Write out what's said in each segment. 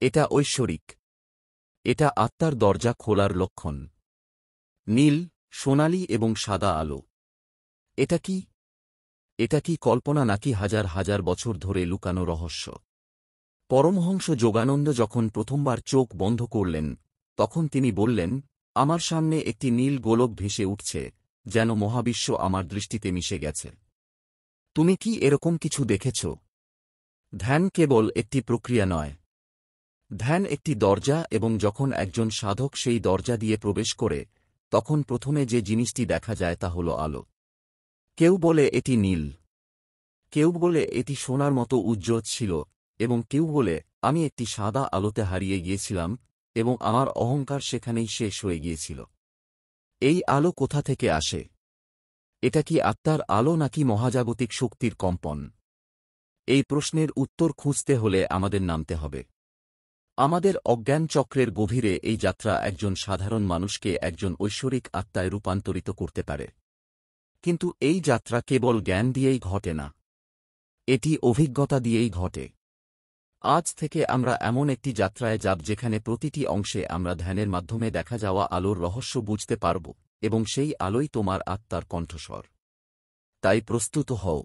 এটা ঐশ্বরিক। এটা আত্মার দরজা খোলার লক্ষণ। নীল, সোনালি এবং সাদা আলো। এটা কি? এটা কি কল্পনা নাকি হাজার হাজার বছর ধরে লুকানো রহস্য? পরমহংস যোগানন্দ যখন প্রথমবার চোখ বন্ধ করলেন, তখন তিনি বললেন, আমার সামনে একটি নীল গোলক ভেসে উঠছে, যেন মহাবিশ্ব আমার দৃষ্টিতে মিশে গেছে। তুমি কি এরকম কিছু দেখেছ? ধ্যান কেবল একটি প্রক্রিয়া নয়। ধ্যান একটি দরজা, এবং যখন একজন সাধক সেই দরজা দিয়ে প্রবেশ করে, তখন প্রথমে যে জিনিসটি দেখা যায় তা হল আলো। কেউ বলে এটি নীল, কেউ বলে এটি সোনার মতো উজ্জ্বল ছিল, এবং কেউ বলে আমি একটি সাদা আলোতে হারিয়ে গিয়েছিলাম এবং আমার অহংকার সেখানেই শেষ হয়ে গিয়েছিল। এই আলো কোথা থেকে আসে? এটা কি আত্মার আলো নাকি মহাজাগতিক শক্তির কম্পন? এই প্রশ্নের উত্তর খুঁজতে হলে আমাদের নামতে হবে। আমাদের অজ্ঞান চক্রের গভীরে এই যাত্রা একজন সাধারণ মানুষকে একজন ঐশ্বরিক আত্মায় রূপান্তরিত করতে পারে। কিন্তু এই যাত্রা কেবল জ্ঞান দিয়েই ঘটে না, এটি অভিজ্ঞতা দিয়েই ঘটে। আজ থেকে আমরা এমন একটি যাত্রায় যাব যেখানে প্রতিটি অংশে আমরা ধ্যানের মাধ্যমে দেখা যাওয়া আলোর রহস্য বুঝতে পারব, এবং সেই আলোই তোমার আত্মার কণ্ঠস্বর। তাই প্রস্তুত হও।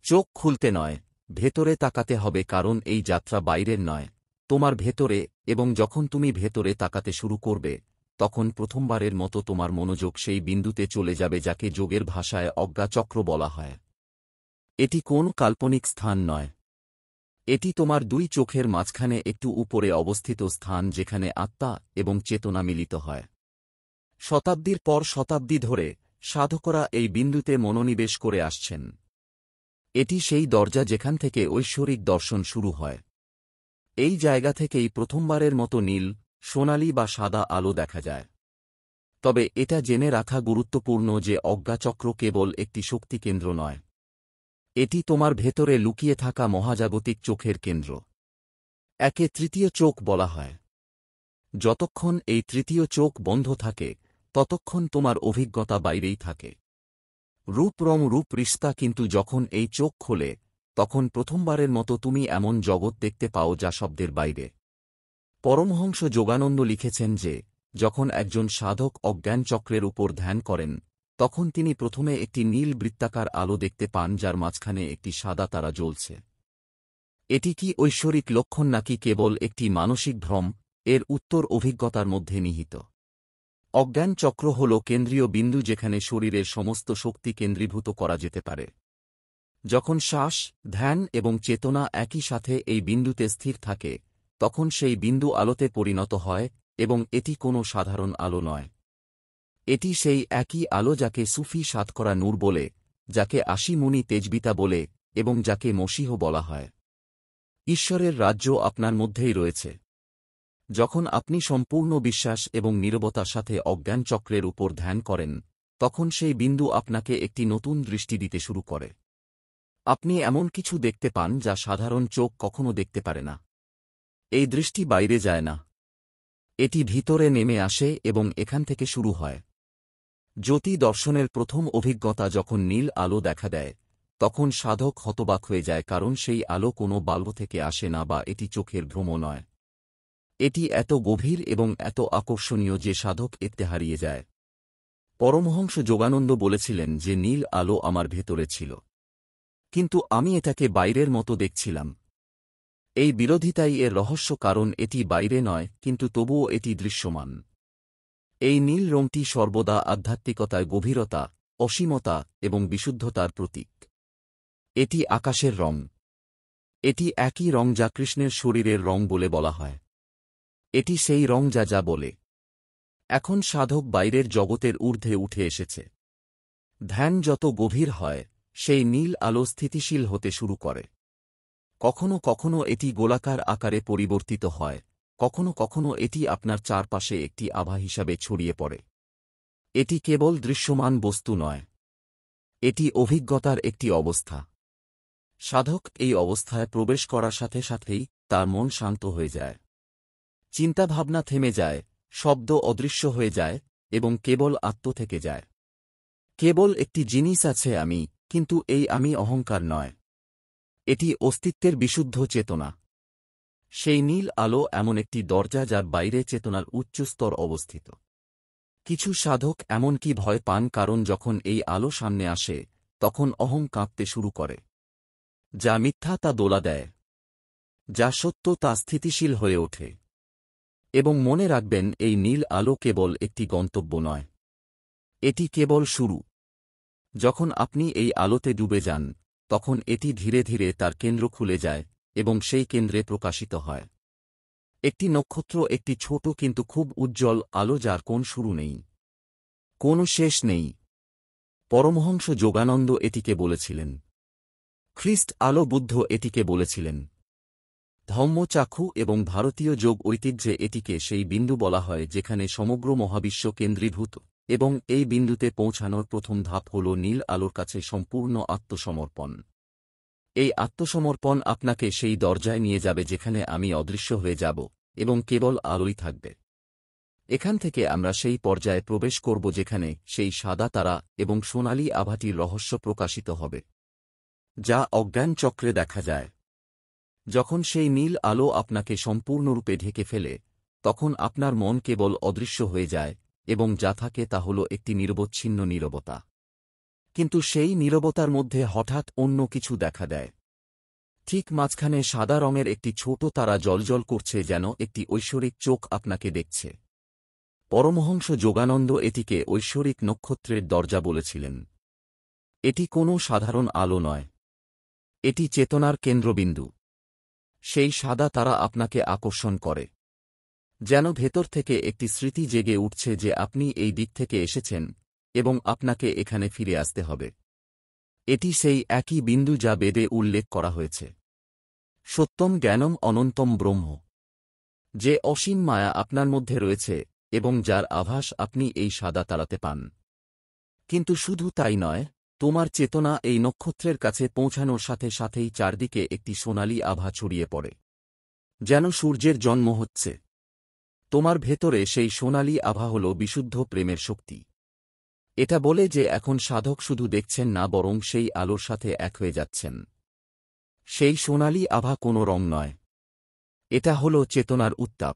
চোখ খুলতে নয়, ভেতরে তাকাতে হবে, কারণ এই যাত্রা বাইরের নয়, তোমার ভেতরে, এবং যখন তুমি ভেতরে তাকাতে শুরু করবে, তখন প্রথমবারের মতো তোমার মনোযোগ সেই বিন্দুতে চলে যাবে যাকে যোগের ভাষায় অজ্ঞাচক্র বলা হয়। এটি কোন কাল্পনিক স্থান নয়। এটি তোমার দুই চোখের মাঝখানে একটু উপরে অবস্থিত স্থান যেখানে আত্মা এবং চেতনা মিলিত হয়। শতাব্দীর পর শতাব্দী ধরে সাধকরা এই বিন্দুতে মনোনিবেশ করে আসছেন। এটি সেই দরজা যেখান থেকে ঐশ্বরিক দর্শন শুরু হয়। এই জায়গা থেকেই প্রথমবারের মতো নীল, সোনালি বা সাদা আলো দেখা যায়। তবে এটা জেনে রাখা গুরুত্বপূর্ণ যে অজ্ঞাচক্র কেবল একটি শক্তিকেন্দ্র নয়। এটি তোমার ভেতরে লুকিয়ে থাকা মহাজাগতিক চোখের কেন্দ্র। একে তৃতীয় চোখ বলা হয়। যতক্ষণ এই তৃতীয় চোখ বন্ধ থাকে, ততক্ষণ তোমার অভিজ্ঞতা বাইরেই থাকে। রূপ, রং, রূপ, রিস্তা, কিন্তু যখন এই চোখ খোলে, তখন প্রথমবারের মতো তুমি এমন জগৎ দেখতে পাও যা শব্দের বাইরে। পরমহংস যোগানন্দ লিখেছেন যে, যখন একজন সাধক অজ্ঞান চক্রের উপর ধ্যান করেন, তখন তিনি প্রথমে একটি নীল বৃত্তাকার আলো দেখতে পান যার মাঝখানে একটি সাদা তারা জ্বলছে। এটি কি ঐশ্বরিক লক্ষণ নাকি কেবল একটি মানসিক ভ্রম? এর উত্তর অভিজ্ঞতার মধ্যে নিহিত। অজ্ঞান চক্র হল কেন্দ্রীয় বিন্দু যেখানে শরীরের সমস্ত শক্তি কেন্দ্রীভূত করা যেতে পারে। যখন শ্বাস, ধ্যান এবং চেতনা একই সাথে এই বিন্দুতে স্থির থাকে, তখন সেই বিন্দু আলোতে পরিণত হয়, এবং এটি কোনো সাধারণ আলো নয়। এটি সেই একই আলো যাকে সুফি সাতকরা নূর বলে, যাকে আশি মুনি তেজবিতা বলে, এবং যাকে মসীহ বলা হয়। ঈশ্বরের রাজ্য আপনার মধ্যেই রয়েছে। যখন আপনি সম্পূর্ণ বিশ্বাস এবং নীরবতার সাথে অজ্ঞান চক্রের উপর ধ্যান করেন, তখন সেই বিন্দু আপনাকে একটি নতুন দৃষ্টি দিতে শুরু করে। আপনি এমন কিছু দেখতে পান যা সাধারণ চোখ কখনো দেখতে পারে না। এই দৃষ্টি বাইরে যায় না, এটি ভিতরে নেমে আসে এবং এখান থেকে শুরু হয়। জ্যোতি দর্শনের প্রথম অভিজ্ঞতা যখন নীল আলো দেখা দেয়, তখন সাধক হতবাক হয়ে যায়, কারণ সেই আলো কোনো বাল্ব থেকে আসে না বা এটি চোখের ভ্রম নয়। এটি এত গভীর এবং এত আকর্ষণীয় যে সাধক এতে হারিয়ে যায়। পরমহংস যোগানন্দ বলেছিলেন যে নীল আলো আমার ভেতরে ছিল, কিন্তু আমি এটাকে বাইরের মতো দেখছিলাম। এই বিরোধিতাই এর রহস্য, কারণ এটি বাইরে নয় কিন্তু তবুও এটি দৃশ্যমান। এই নীল রঙটি সর্বদা আধ্যাত্মিকতায় গভীরতা, অসীমতা এবং বিশুদ্ধতার প্রতীক। এটি আকাশের রং। এটি একই রং যা কৃষ্ণের শরীরের রং বলে বলা হয়। এটি সেই রং যা যা বলে। এখন সাধক বাইরের জগতের ঊর্ধ্বে উঠে এসেছে। ধ্যান যত গভীর হয়, সেই নীল আলো স্থিতিশীল হতে শুরু করে। কখনো কখনো এটি গোলাকার আকারে পরিবর্তিত হয়, কখনো কখনো এটি আপনার চারপাশে একটি আভা হিসাবে ছড়িয়ে পড়ে। এটি কেবল দৃশ্যমান বস্তু নয়, এটি অভিজ্ঞতার একটি অবস্থা। সাধক এই অবস্থায় প্রবেশ করার সাথে সাথেই তার মন শান্ত হয়ে যায়। চিন্তাভাবনা থেমে যায়, শব্দ অদৃশ্য হয়ে যায়, এবং কেবল আত্ম থেকে যায়। কেবল একটি জিনিস আছে, আমি, কিন্তু এই আমি অহংকার নয়। এটি অস্তিত্বের বিশুদ্ধ চেতনা। সেই নীল আলো এমন একটি দরজা যার বাইরে চেতনার উচ্চ স্তর অবস্থিত। কিছু সাধক এমনকি ভয় পান, কারণ যখন এই আলো সামনে আসে তখন অহং কাঁপতে শুরু করে। যা মিথ্যা তা দোলা দেয়, যা সত্য তা স্থিতিশীল হয়ে ওঠে। এবং মনে রাখবেন, এই নীল আলো কেবল একটি গন্তব্য নয়, এটি কেবল শুরু। যখন আপনি এই আলোতে ডুবে যান, তখন এটি ধীরে ধীরে তার কেন্দ্র খুলে যায় এবং সেই কেন্দ্রে প্রকাশিত হয় একটি নক্ষত্র, একটি ছোট কিন্তু খুব উজ্জ্বল আলো যার কোন শুরু নেই, কোনো শেষ নেই। পরমহংস যোগানন্দ এটিকে বলেছিলেন। খ্রিস্ট আলো বুদ্ধ এটিকে বলেছিলেন। ধম্মচাক্ষু এবং ভারতীয় যোগ ঐতিহ্যে এটিকে সেই বিন্দু বলা হয় যেখানে সমগ্র মহাবিশ্ব কেন্দ্রীভূত, এবং এই বিন্দুতে পৌঁছানোর প্রথম ধাপ হল নীল আলোর কাছে সম্পূর্ণ আত্মসমর্পণ। এই আত্মসমর্পণ আপনাকে সেই দরজায় নিয়ে যাবে যেখানে আমি অদৃশ্য হয়ে যাব এবং কেবল আলোই থাকবে। এখান থেকে আমরা সেই পর্যায়ে প্রবেশ করব যেখানে সেই সাদা তারা এবং সোনালী আভাটির রহস্য প্রকাশিত হবে, যা অজ্ঞান চক্রে দেখা যায়। যখন সেই নীল আলো আপনাকে সম্পূর্ণরূপে ঢেকে ফেলে, তখন আপনার মন কেবল অদৃশ্য হয়ে যায় এবং যা থাকে তা হল একটি নিরবচ্ছিন্ন নীরবতা। কিন্তু সেই নীরবতার মধ্যে হঠাৎ অন্য কিছু দেখা দেয়। ঠিক মাঝখানে সাদা রঙের একটি ছোট তারা জ্বলজ্বল করছে, যেন একটি ঐশ্বরিক চোখ আপনাকে দেখছে। পরমহংস যোগানন্দ এটিকে ঐশ্বরিক নক্ষত্রের দরজা বলেছিলেন। এটি কোনো সাধারণ আলো নয়, এটি চেতনার কেন্দ্রবিন্দু। সেই সাদা তারা আপনাকে আকর্ষণ করে, যেন ভেতর থেকে একটি স্মৃতি জেগে উঠছে যে আপনি এই দিক থেকে এসেছেন এবং আপনাকে এখানে ফিরে আসতে হবে। এটি সেই একই বিন্দু যা বেদে উল্লেখ করা হয়েছে, সত্যম জ্ঞানম অনন্তম ব্রহ্ম, যে অসীম মায়া আপনার মধ্যে রয়েছে এবং যার আভাস আপনি এই সাদা তারাতে পান। কিন্তু শুধু তাই নয়, তোমার চেতনা এই নক্ষত্রের কাছে পৌঁছানোর সাথে সাথেই চারদিকে একটি সোনালী আভা ছড়িয়ে পড়ে, যেন সূর্যের জন্ম হচ্ছে। তোমার ভেতরে সেই সোনালী আভা হল বিশুদ্ধ প্রেমের শক্তি। এটা বলে যে এখন সাধক শুধু দেখছেন না, বরং সেই আলোর সাথে এক হয়ে যাচ্ছেন। সেই সোনালী আভা কোনো রং নয়, এটা হল চেতনার উত্তাপ।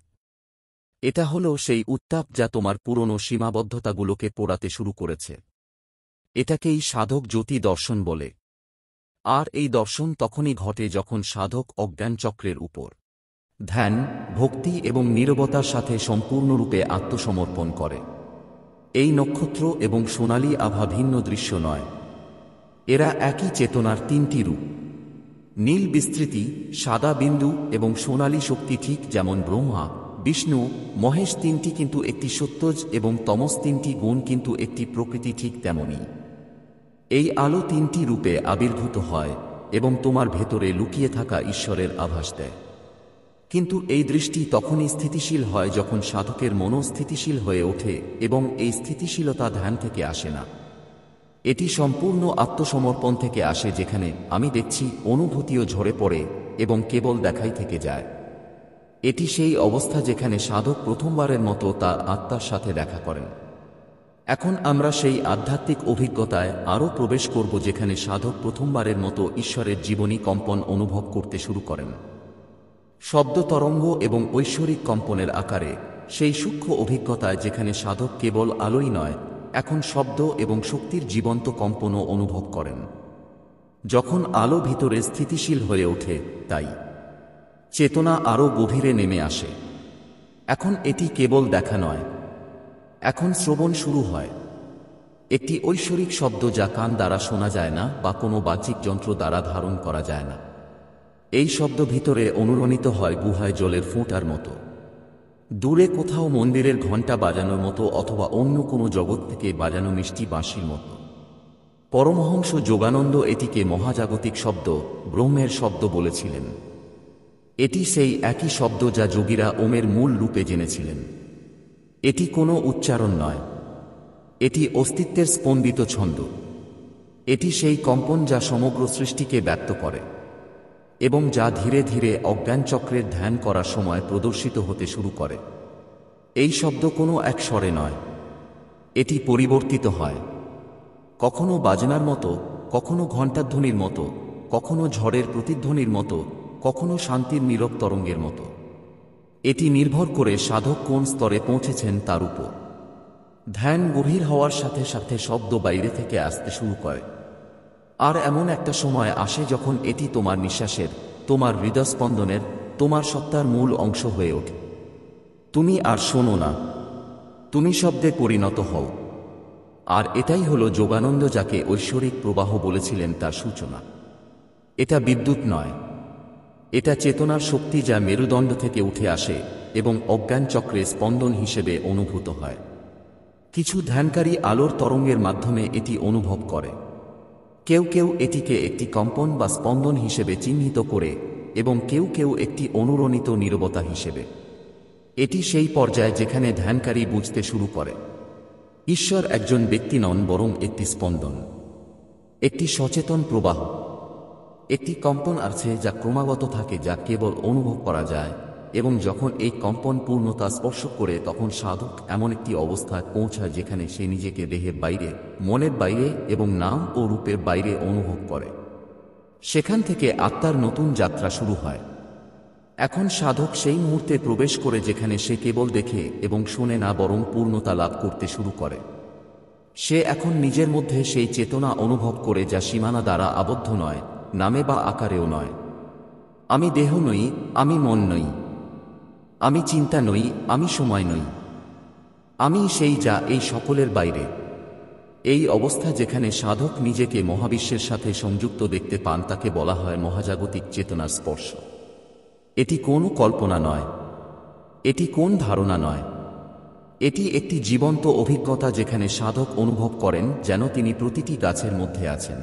এটা হল সেই উত্তাপ যা তোমার পুরনো সীমাবদ্ধতাগুলোকে পোড়াতে শুরু করেছে। এটাকেই সাধক জ্যোতি দর্শন বলে। আর এই দর্শন তখনই ঘটে যখন সাধক অজ্ঞান চক্রের উপর ধ্যান, ভক্তি এবং নীরবতার সাথে সম্পূর্ণরূপে আত্মসমর্পণ করে। এই নক্ষত্র এবং সোনালী আভা ভিন্ন দৃশ্য নয়, এরা একই চেতনার তিনটি রূপ। নীল বিস্তৃতি, সাদা বিন্দু এবং সোনালী শক্তি, ঠিক যেমন ব্রহ্মা, বিষ্ণু, মহেশ তিনটি কিন্তু একটি সত্যজ, এবং তমস তিনটি গুণ কিন্তু একটি প্রকৃতি, ঠিক তেমনি এই আলো তিনটি রূপে আবির্ভূত হয় এবং তোমার ভেতরে লুকিয়ে থাকা ঈশ্বরের আভাস দেয়। কিন্তু এই দৃষ্টি তখনই স্থিতিশীল হয় যখন সাধকের মনও স্থিতিশীল হয়ে ওঠে, এবং এই স্থিতিশীলতা ধ্যান থেকে আসে না, এটি সম্পূর্ণ আত্মসমর্পণ থেকে আসে, যেখানে আমি দেখছি অনুভূতিও ঝরে পড়ে এবং কেবল দেখাই থেকে যায়। এটি সেই অবস্থা যেখানে সাধক প্রথমবারের মতো তার আত্মার সাথে দেখা করেন। এখন আমরা সেই আধ্যাত্মিক অভিজ্ঞতায় আরও প্রবেশ করব যেখানে সাধক প্রথমবারের মতো ঈশ্বরের জীবনী কম্পন অনুভব করতে শুরু করেন। শব্দ তরঙ্গ এবং ঐশ্বরিক কম্পনের আকারে সেই সূক্ষ্ম অভিজ্ঞতায় যেখানে সাধক কেবল আলোই নয়, এখন শব্দ এবং শক্তির জীবন্ত কম্পনও অনুভব করেন। যখন আলো ভিতরে স্থিতিশীল হয়ে ওঠে, তাই চেতনা আরও গভীরে নেমে আসে। এখন এটি কেবল দেখা নয়, এখন শ্রবণ শুরু হয়। একটি ঐশ্বরিক শব্দ যা কান দ্বারা শোনা যায় না বা কোনো বাহ্যিক যন্ত্র দ্বারা ধারণ করা যায় না। এই শব্দ ভিতরে অনুরণিত হয় গুহায় জলের ফোঁটার মতো, দূরে কোথাও মন্দিরের ঘণ্টা বাজানোর মতো, অথবা অন্য কোনো জগৎ থেকে বাজানো মিষ্টি বাঁশির মতো। পরমহংস যোগানন্দ এটিকে মহাজাগতিক শব্দ, ব্রহ্মের শব্দ বলেছিলেন। এটি সেই একই শব্দ যা যোগীরা ওমের মূল রূপে জেনেছিলেন। এটি কোনো উচ্চারণ নয়, এটি অস্তিত্বের স্পন্দিত ছন্দ। এটি সেই কম্পন যা সমগ্র সৃষ্টিকে ব্যক্ত করে এবং যা ধীরে ধীরে অজ্ঞান চক্রের ধ্যান করার সময় প্রদর্শিত হতে শুরু করে। এই শব্দ কোনো এক স্বরে নয়, এটি পরিবর্তিত হয়, কখনো বাজনার মতো, কখনো ঘণ্টাধ্বনির মতো, কখনো ঝড়ের প্রতিধ্বনির মতো, কখনো শান্তির নীরব তরঙ্গের মতো। এটি নির্ভর করে সাধক কোন স্তরে পৌঁছেছেন তার উপর। ধ্যান গভীর হওয়ার সাথে সাথে শব্দ বাইরে থেকে আসতে শুরু করে। আর এমন একটা সময় আসে যখন এটি তোমার নিঃশ্বাসের, তোমার হৃদস্পন্দনের, তোমার সত্তার মূল অংশ হয়ে ওঠে। তুমি আর শোনো না, তুমি শব্দে পরিণত হও। আর এটাই হলো যোগানন্দ যাকে ঐশ্বরিক প্রবাহ বলেছিলেন তার সূচনা। এটা বিদ্যুৎ নয়, এটা চেতনার শক্তি যা মেরুদণ্ড থেকে উঠে আসে এবং অজ্ঞান চক্রে স্পন্দন হিসেবে অনুভূত হয়। কিছু ধ্যানকারী আলোর তরঙ্গের মাধ্যমে এটি অনুভব করে। কেউ কেউ এটিকে একটি কম্পন বা স্পন্দন হিসেবে চিহ্নিত করে এবং কেউ কেউ একটি অনুরণিত নীরবতা হিসেবে। এটি সেই পর্যায় যেখানে ধ্যানকারী বুঝতে শুরু করে ঈশ্বর একজন ব্যক্তি নন, বরং একটি স্পন্দন, একটি সচেতন প্রবাহ, একটি কম্পন আছে যা ক্রমাগত থাকে, যা কেবল অনুভব করা যায়। এবং যখন এই কম্পন পূর্ণতা স্পর্শ করে তখন সাধক এমন একটি অবস্থায় পৌঁছায় যেখানে সে নিজেকে দেহের বাইরে, মনের বাইরে এবং নাম ও রূপের বাইরে অনুভব করে। সেখান থেকে আত্মার নতুন যাত্রা শুরু হয়। এখন সাধক সেই মুহূর্তে প্রবেশ করে যেখানে সে কেবল দেখে এবং শোনে না, বরং পূর্ণতা লাভ করতে শুরু করে। সে এখন নিজের মধ্যে সেই চেতনা অনুভব করে যা সীমানা দ্বারা আবদ্ধ নয়, নামে বা আকারেও নয়। আমি দেহ নই, আমি মন নই, আমি চিন্তা নই, আমি সময় নই, আমি সেই যা এই সকলের বাইরে। এই অবস্থা যেখানে সাধক নিজেকে মহাবিশ্বের সাথে সংযুক্ত দেখতে পান তাকে বলা হয় মহাজাগতিক চেতনার স্পর্শ। এটি কোনো কল্পনা নয়, এটি কোন ধারণা নয়, এটি একটি জীবন্ত অভিজ্ঞতা যেখানে সাধক অনুভব করেন যেন তিনি প্রতিটি গাছের মধ্যে আছেন,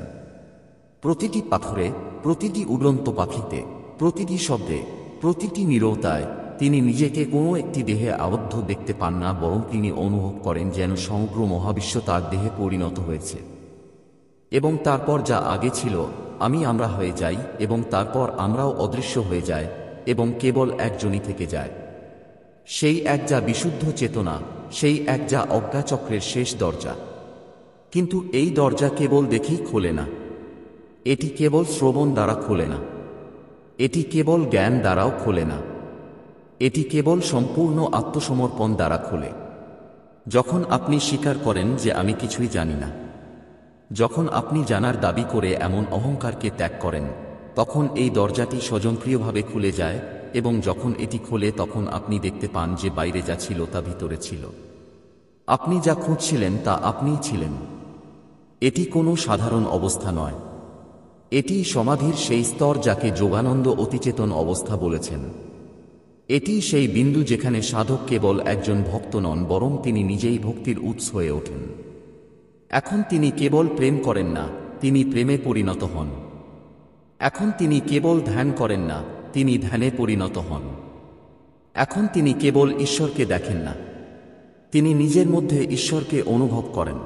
প্রতিটি পাথরে, প্রতিটি উড়ন্ত পাখিতে, প্রতিটি শব্দে, প্রতিটি নীরবতায়। তিনি নিজেকে কোনো একটি দেহে আবদ্ধ দেখতে পান না, বরং তিনি অনুভব করেন যেন সমগ্র মহাবিশ্ব তার দেহে পরিণত হয়েছে। এবং তারপর যা আগে ছিল আমরা হয়ে যাই, এবং তারপর আমরাও অদৃশ্য হয়ে যায় এবং কেবল একজনই থেকে যায়, সেই এক যা বিশুদ্ধ চেতনা, সেই এক যা অজ্ঞাচক্রের শেষ দরজা। কিন্তু এই দরজা কেবল দেখেই খোলে না, এটি কেবল শ্রবণ দ্বারা খোলে না, এটি কেবল জ্ঞান দ্বারাও খোলে না, এটি কেবল সম্পূর্ণ আত্মসমর্পণ দ্বারা খোলে। যখন আপনি স্বীকার করেন যে আমি কিছুই জানি না, যখন আপনি জানার দাবি করে এমন অহংকারকে ত্যাগ করেন, তখন এই দরজাটি স্বয়ংক্রিয়ভাবে খুলে যায়। এবং যখন এটি খোলে তখন আপনি দেখতে পান যে বাইরে যা ছিল তা ভিতরে ছিল। আপনি যা খুঁজছিলেন তা আপনিই ছিলেন। এটি কোনো সাধারণ অবস্থা নয়, এটি সমাধির সেই স্তর যাকে যোগানন্দ অতিচেতন অবস্থা বলেছেন। এটি সেই বিন্দু যেখানে সাধক কেবল একজন ভক্ত নন, বরং তিনি নিজেই ভক্তির উৎস হয়ে ওঠেন। এখন তিনি কেবল প্রেম করেন না, তিনি প্রেমে পরিণত হন। এখন তিনি কেবল ধ্যান করেন না, তিনি ধ্যানে পরিণত হন। এখন তিনি কেবল ঈশ্বরকে দেখেন না, তিনি নিজের মধ্যে ঈশ্বরকে অনুভব করেন।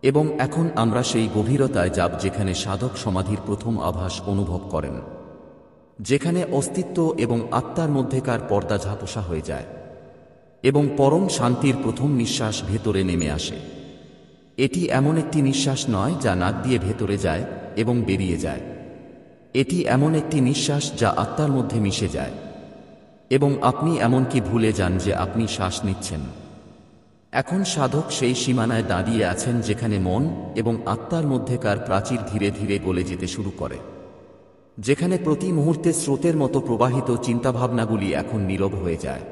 এবং এখন আমরা সেই গভীরতায় যাব যেখানে সাধক সমাধির প্রথম আভাস অনুভব করেন, যেখানে অস্তিত্ব এবং আত্মার মধ্যেকার পর্দা ঝাপসা হয়ে যায় এবং পরম শান্তির প্রথম নিঃশ্বাস ভেতরে নেমে আসে। এটি এমন একটি নিঃশ্বাস নয় যা নাক দিয়ে ভেতরে যায় এবং বেরিয়ে যায়। এটি এমন একটি নিঃশ্বাস যা আত্মার মধ্যে মিশে যায় এবং আপনি এমনকি ভুলে যান যে আপনি শ্বাস নিচ্ছেন। এখন সাধক সেই সীমানায় দাঁড়িয়ে আছেন যেখানে মন এবং আত্মার মধ্যেকার প্রাচীর ধীরে ধীরে গলে যেতে শুরু করে, যেখানে প্রতি মুহূর্তে স্রোতের মতো প্রবাহিত চিন্তাভাবনাগুলি এখন নীরব হয়ে যায়,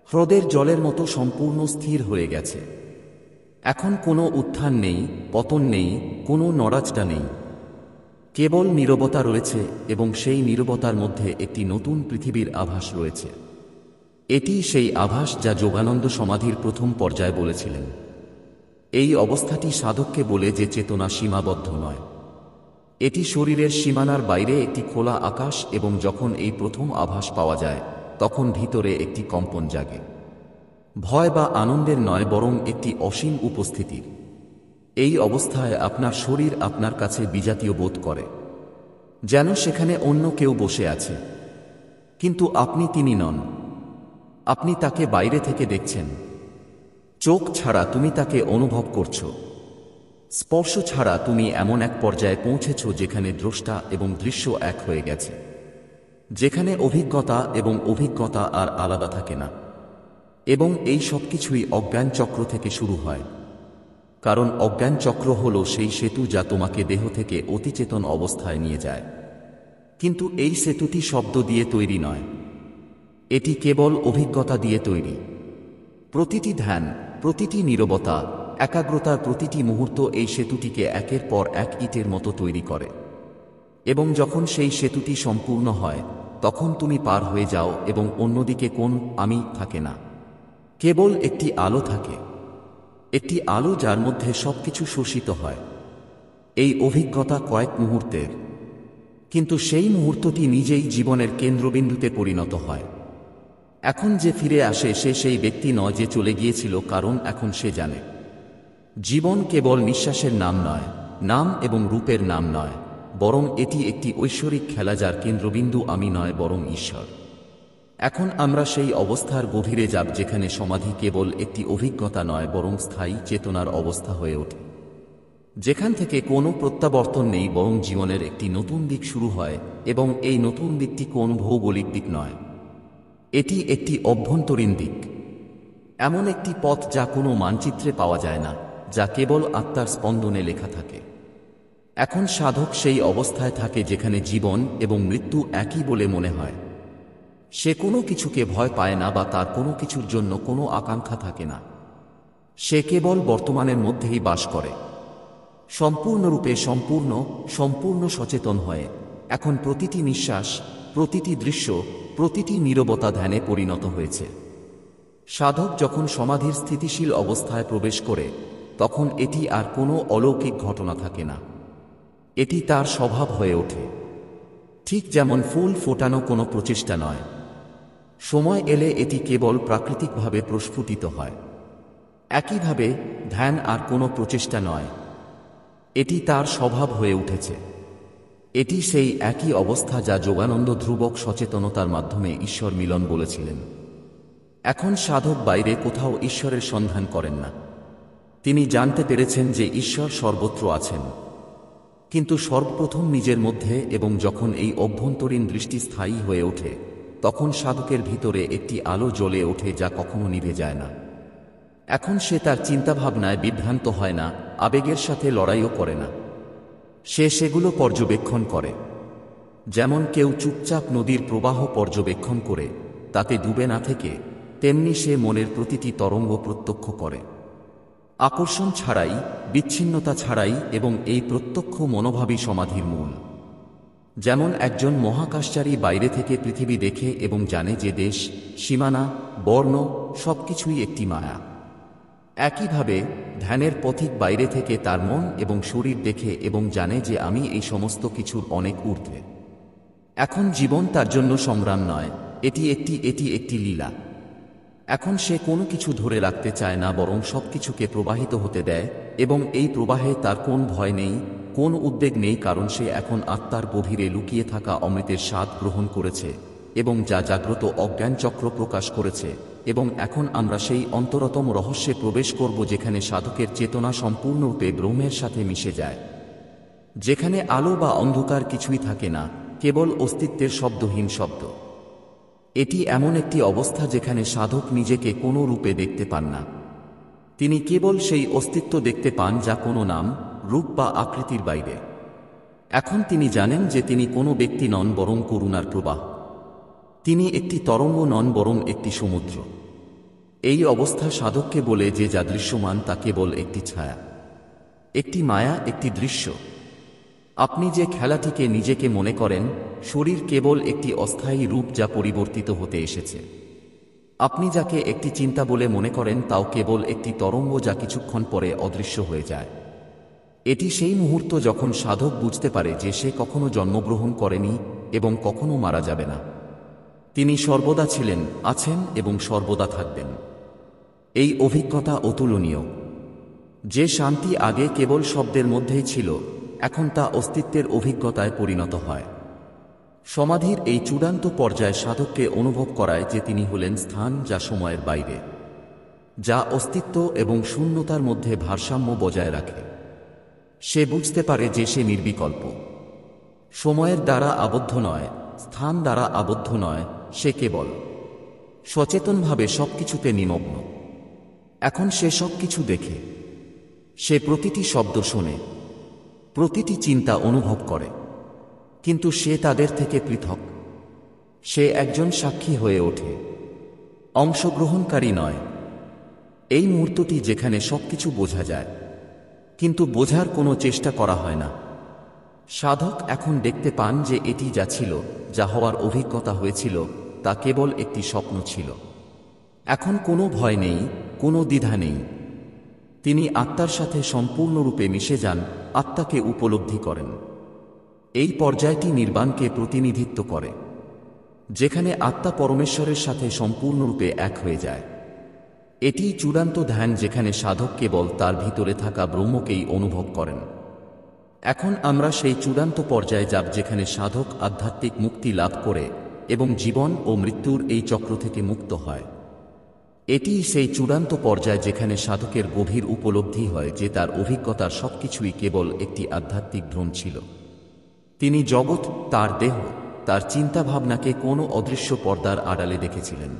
হ্রদের জলের মতো সম্পূর্ণ স্থির হয়ে গেছে। এখন কোনো উত্থান নেই, পতন নেই, কোনো নড়াচড়া নেই, কেবল নীরবতা রয়েছে এবং সেই নীরবতার মধ্যে একটি নতুন পৃথিবীর আভাস রয়েছে। এটি সেই আভাস যা যোগানন্দ সমাধির প্রথম পর্যায়ে বলেছিলেন। এই অবস্থাটি সাধককে বলে যে চেতনা সীমাবদ্ধ নয়, এটি শরীরের সীমানার বাইরে একটি খোলা আকাশ। এবং যখন এই প্রথম আভাস পাওয়া যায় তখন ভিতরে একটি কম্পন জাগে, ভয় বা আনন্দের নয়, বরং একটি অসীম উপস্থিতির। এই অবস্থায় আপনার শরীর আপনার কাছে বিজাতীয় বোধ করে, যেন সেখানে অন্য কেউ বসে আছে, কিন্তু আপনি তিনি নন। আপনি তাকে বাইরে থেকে দেখছেন। চোখ ছাড়া তুমি তাকে অনুভব করছো, স্পর্শ ছাড়া তুমি এমন এক পর্যায়ে পৌঁছেছ যেখানে দ্রষ্টা এবং দৃশ্য এক হয়ে গেছে। যেখানে অভিজ্ঞতা আর আলাদা থাকে না। এবং এই সব কিছুই অজ্ঞান চক্র থেকে শুরু হয়। কারণ অজ্ঞান চক্র হল সেই সেতু যা তোমাকে দেহ থেকে অতিচেতন অবস্থায় নিয়ে যায়। কিন্তু এই সেতুটি শব্দ দিয়ে তৈরি নয়, এটি কেবল অভিজ্ঞতা দিয়ে তৈরি। প্রতিটি ধ্যান, প্রতিটি নীরবতা, একাগ্রতার প্রতিটি মুহূর্ত এই সেতুটিকে একের পর এক ইটের মতো তৈরি করে। এবং যখন সেই সেতুটি সম্পূর্ণ হয়, তখন তুমি পার হয়ে যাও এবং অন্যদিকে কোন আমি থাকে না। কেবল একটি আলো থাকে, একটি আলো যার মধ্যে সবকিছু শোষিত হয়। এই অভিজ্ঞতা কয়েক মুহূর্তের, কিন্তু সেই মুহূর্তটি নিজেই জীবনের কেন্দ্রবিন্দুতে পরিণত হয়। এখন যে ফিরে আসে সে সেই ব্যক্তি নয় যে চলে গিয়েছিল, কারণ এখন সে জানে জীবন কেবল নিঃশ্বাসের নাম নয়, নাম এবং রূপের নাম নয়, বরং এটি একটি ঐশ্বরিক খেলা যার কেন্দ্রবিন্দু আমি নয় বরং ঈশ্বর। এখন আমরা সেই অবস্থার গভীরে যাব যেখানে সমাধি কেবল একটি অভিজ্ঞতা নয় বরং স্থায়ী চেতনার অবস্থা হয়ে ওঠে, যেখান থেকে কোনো প্রত্যাবর্তন নেই বরং জীবনের একটি নতুন দিক শুরু হয়। এবং এই নতুন দিকটি কোন ভৌগোলিক দিক নয়, এটি একটি অভ্যন্তরীণ দিক, এমন একটি পথ যা কোনো মানচিত্রে পাওয়া যায় না, যা কেবল আত্মার স্পন্দনে লেখা থাকে। এখন সাধক সেই অবস্থায় থাকে যেখানে জীবন এবং মৃত্যু একই বলে মনে হয়। সে কোনো কিছুকে ভয় পায় না বা তার কোনো কিছুর জন্য কোনো আকাঙ্ক্ষা থাকে না। সে কেবল বর্তমানের মধ্যেই বাস করে, সম্পূর্ণরূপে সম্পূর্ণ সচেতন হয়ে। এখন প্রতিটি নিঃশ্বাস, প্রতিটি দৃশ্য, প্রতিটি নীরবতা ধ্যানে পরিণত হয়েছে। সাধক যখন সমাধির স্থিতিশীল অবস্থায় প্রবেশ করে, তখন এটি আর কোনো অলৌকিক ঘটনা থাকে না, এটি তার স্বভাব হয়ে ওঠে। ঠিক যেমন ফুল ফোটানো কোনো প্রচেষ্টা নয়, সময় এলে এটি কেবল প্রাকৃতিকভাবে প্রস্ফুটিত হয়। একইভাবে ধ্যান আর কোনো প্রচেষ্টা নয়, এটি তার স্বভাব হয়ে উঠেছে। এটি সেই একই অবস্থা যা যোগানন্দ ধ্রুবক সচেতনতার মাধ্যমে ঈশ্বর মিলন বলেছিলেন। এখন সাধক বাইরে কোথাও ঈশ্বরের সন্ধান করেন না। তিনি জানতে পেরেছেন যে ঈশ্বর সর্বত্র আছেন, কিন্তু সর্বপ্রথম নিজের মধ্যে। এবং যখন এই অভ্যন্তরীণ দৃষ্টি স্থায়ী হয়ে ওঠে, তখন সাধকের ভিতরে একটি আলো জ্বলে ওঠে যা কখনো নিভে যায় না। এখন সে তার চিন্তাভাবনায় বিভ্রান্ত হয় না, আবেগের সাথে লড়াইও করে না। সে সেগুলো পর্যবেক্ষণ করে, যেমন কেউ চুপচাপ নদীর প্রবাহ পর্যবেক্ষণ করে, তাতে ডুবে না থেকে, তেমনি সে মনের প্রতিটি তরঙ্গ প্রত্যক্ষ করে, আকর্ষণ ছাড়াই, বিচ্ছিন্নতা ছাড়াই। এবং এই প্রত্যক্ষ মনোভাবই সমাধির মূল। যেমন একজন মহাকাশচারী বাইরে থেকে পৃথিবী দেখে এবং জানে যে দেশ, সীমানা, বর্ণ সবকিছুই একটি মায়া। একইভাবে ধ্যানের পথিক বাইরে থেকে তার মন এবং শরীর দেখে এবং জানে যে আমি এই সমস্ত কিছুর অনেক ঊর্ধ্বে। এখন জীবন তার জন্য সংগ্রাম নয়, এটি একটি লীলা। এখন সে কোনো কিছু ধরে রাখতে চায় না, বরং সবকিছুকে প্রবাহিত হতে দেয়। এবং এই প্রবাহে তার কোন ভয় নেই, কোন উদ্বেগ নেই, কারণ সে এখন আত্মার গভীরে লুকিয়ে থাকা অমৃতের স্বাদ গ্রহণ করেছে এবং যা জাগ্রত অজ্ঞান চক্র প্রকাশ করেছে। এবং এখন আমরা সেই অন্তরতম রহস্যে প্রবেশ করব যেখানে সাধকের চেতনা সম্পূর্ণরূপে ব্রহ্মের সাথে মিশে যায়, যেখানে আলো বা অন্ধকার কিছুই থাকে না, কেবল অস্তিত্বের শব্দহীন শব্দ। এটি এমন একটি অবস্থা যেখানে সাধক নিজেকে কোনো রূপে দেখতে পান না, তিনি কেবল সেই অস্তিত্ব দেখতে পান যা কোনো নাম, রূপ বা আকৃতির বাইরে। এখন তিনি জানেন যে তিনি কোনো ব্যক্তি নন বরং করুণার প্রবাহ। তিনি একটি তরঙ্গ নন বরং একটি সমুদ্র। এই অবস্থা সাধককে বলে যে যা দৃশ্যমান তা কেবল একটি ছায়া, একটি মায়া, একটি দৃশ্য। আপনি যে খেলাটিকে নিজেকে মনে করেন, শরীর কেবল একটি অস্থায়ী রূপ যা পরিবর্তিত হতে এসেছে। আপনি যাকে একটি চিন্তা বলে মনে করেন তাও কেবল একটি তরঙ্গ যা কিছুক্ষণ পরে অদৃশ্য হয়ে যায়। এটি সেই মুহূর্ত যখন সাধক বুঝতে পারে যে সে কখনো জন্মগ্রহণ করেনি এবং কখনো মারা যাবে না। তিনি সর্বদা ছিলেন, আছেন এবং সর্বদা থাকবেন। এই অভিজ্ঞতা অতুলনীয়। যে শান্তি আগে কেবল শব্দের মধ্যেই ছিল, এখন তা অস্তিত্বের অভিজ্ঞতায় পরিণত হয়। সমাধির এই চূড়ান্ত পর্যায়ে সাধককে অনুভব করায় যে তিনি হলেন স্থান যা সময়ের বাইরে, যা অস্তিত্ব এবং শূন্যতার মধ্যে ভারসাম্য বজায় রাখে। সে বুঝতে পারে যে সে নির্বিকল্প, সময়ের দ্বারা আবদ্ধ নয়, স্থান দ্বারা আবদ্ধ নয়, সে কেবল সচেতনভাবে সবকিছুতে নিমগ্ন। এখন সে সবকিছু দেখে, সে প্রতিটি শব্দ শোনে, প্রতিটি চিন্তা অনুভব করে, কিন্তু সে তাদের থেকে পৃথক। সে একজন সাক্ষী হয়ে ওঠে, অংশগ্রহণকারী নয়। এই মুহূর্তটি যেখানে সবকিছু বোঝা যায়, কিন্তু বোঝার কোনো চেষ্টা করা হয় না। সাধক এখন দেখতে পান যে এটি যা ছিল, যা হওয়ার অভিজ্ঞতা হয়েছিল, তা কেবল একটি স্বপ্ন ছিল। এখন কোনো ভয় নেই, কোনো দ্বিধা নেই। তিনি আত্মার সাথে সম্পূর্ণরূপে মিশে যান, আত্মাকে উপলব্ধি করেন। এই পর্যায়টি নির্বাণকে প্রতিনিধিত্ব করে, যেখানে আত্মা পরমেশ্বরের সাথে সম্পূর্ণরূপে এক হয়ে যায়। এটিই চূড়ান্ত ধ্যান, যেখানে সাধক কেবল তার ভিতরে থাকা ব্রহ্মকেই অনুভব করেন। এখন আমরা সেই চূড়ান্ত পর্যায়ে যাব, যেখানে সাধক আধ্যাত্মিক মুক্তি লাভ করে এবং জীবন ও মৃত্যুর এই চক্র থেকে মুক্ত হয়। এটিই সেই চূড়ান্ত পর্যায় যেখানে সাধকের গভীর উপলব্ধি হয় যে তার অভিজ্ঞতার সবকিছুই কেবল একটি আধ্যাত্মিক ভ্রম ছিল। তিনি জগৎ, তার দেহ, তার চিন্তাভাবনাকে কোনো অদৃশ্য পর্দার আড়ালে দেখেছিলেন,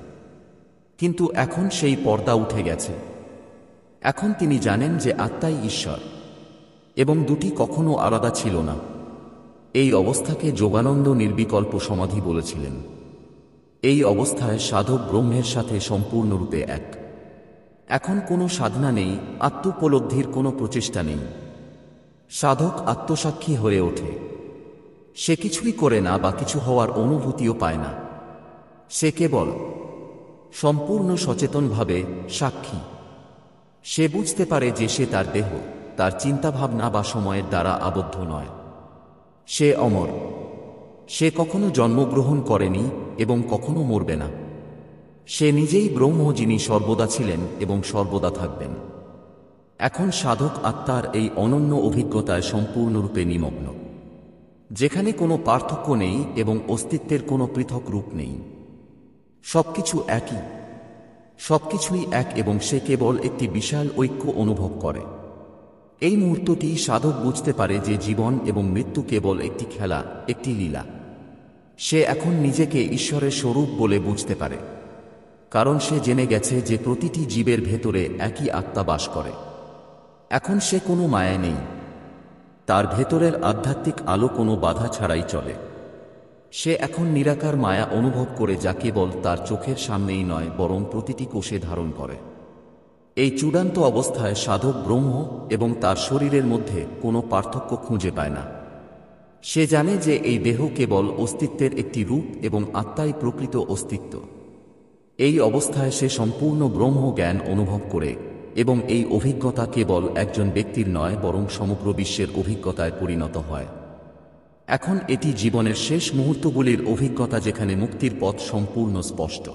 কিন্তু এখন সেই পর্দা উঠে গেছে। এখন তিনি জানেন যে আত্মাই ঈশ্বর, এবং দুটি কখনো আলাদা ছিল না। এই অবস্থাকে যোগানন্দ নির্বিকল্প সমাধি বলেছিলেন। এই অবস্থায় সাধক ব্রহ্মের সাথে সম্পূর্ণরূপে এক। এখন কোনো সাধনা নেই, আত্মোপলব্ধির কোনো প্রচেষ্টা নেই। সাধক আত্মসাক্ষী হয়ে ওঠে। সে কিছুই করে না বা কিছু হওয়ার অনুভূতিও পায় না। সে কেবল সম্পূর্ণ সচেতনভাবে সাক্ষী। সে বুঝতে পারে যে সে তার দেহ, তার চিন্তাভাবনা বা সময়ের দ্বারা আবদ্ধ নয়। সে অমর। সে কখনো জন্মগ্রহণ করেনি এবং কখনো মরবে না। সে নিজেই ব্রহ্ম, যিনি সর্বদা ছিলেন এবং সর্বদা থাকবেন। এখন সাধক আত্মার এই অনন্য অভিজ্ঞতায় সম্পূর্ণরূপে নিমগ্ন, যেখানে কোনো পার্থক্য নেই এবং অস্তিত্বের কোনো পৃথক রূপ নেই। সবকিছু একই, সবকিছুই এক, এবং সে কেবল একটি বিশাল ঐক্য অনুভব করে। এই মুহূর্তটি সাধক বুঝতে পারে যে জীবন এবং মৃত্যু কেবল একটি খেলা, একটি লীলা। সে এখন নিজেকে ঈশ্বরের স্বরূপ বলে বুঝতে পারে, কারণ সে জেনে গেছে যে প্রতিটি জীবের ভেতরে একই আত্মা বাস করে। এখন সে কোনো মায়া নেই। তার ভেতরের আধ্যাত্মিক আলো কোনো বাধা ছাড়াই চলে। সে এখন নিরাকার মায়া অনুভব করে, যা কেবল তার চোখের সামনেই নয়, বরং প্রতিটি কোষে ধারণ করে। এই চূড়ান্ত অবস্থায় সাধক ব্রহ্ম এবং তার শরীরের মধ্যে কোনো পার্থক্য খুঁজে পায় না। সে জানে যে এই দেহ কেবল অস্তিত্বের একটি রূপ এবং আত্মাই প্রকৃত অস্তিত্ব। এই অবস্থায় সে সম্পূর্ণ ব্রহ্ম জ্ঞান অনুভব করে, এবং এই অভিজ্ঞতা কেবল একজন ব্যক্তির নয়, বরং সমগ্র বিশ্বের অভিজ্ঞতায় পরিণত হয়। এখন এটি জীবনের শেষ মুহূর্তগুলির অভিজ্ঞতা, যেখানে মুক্তির পথ সম্পূর্ণ স্পষ্ট।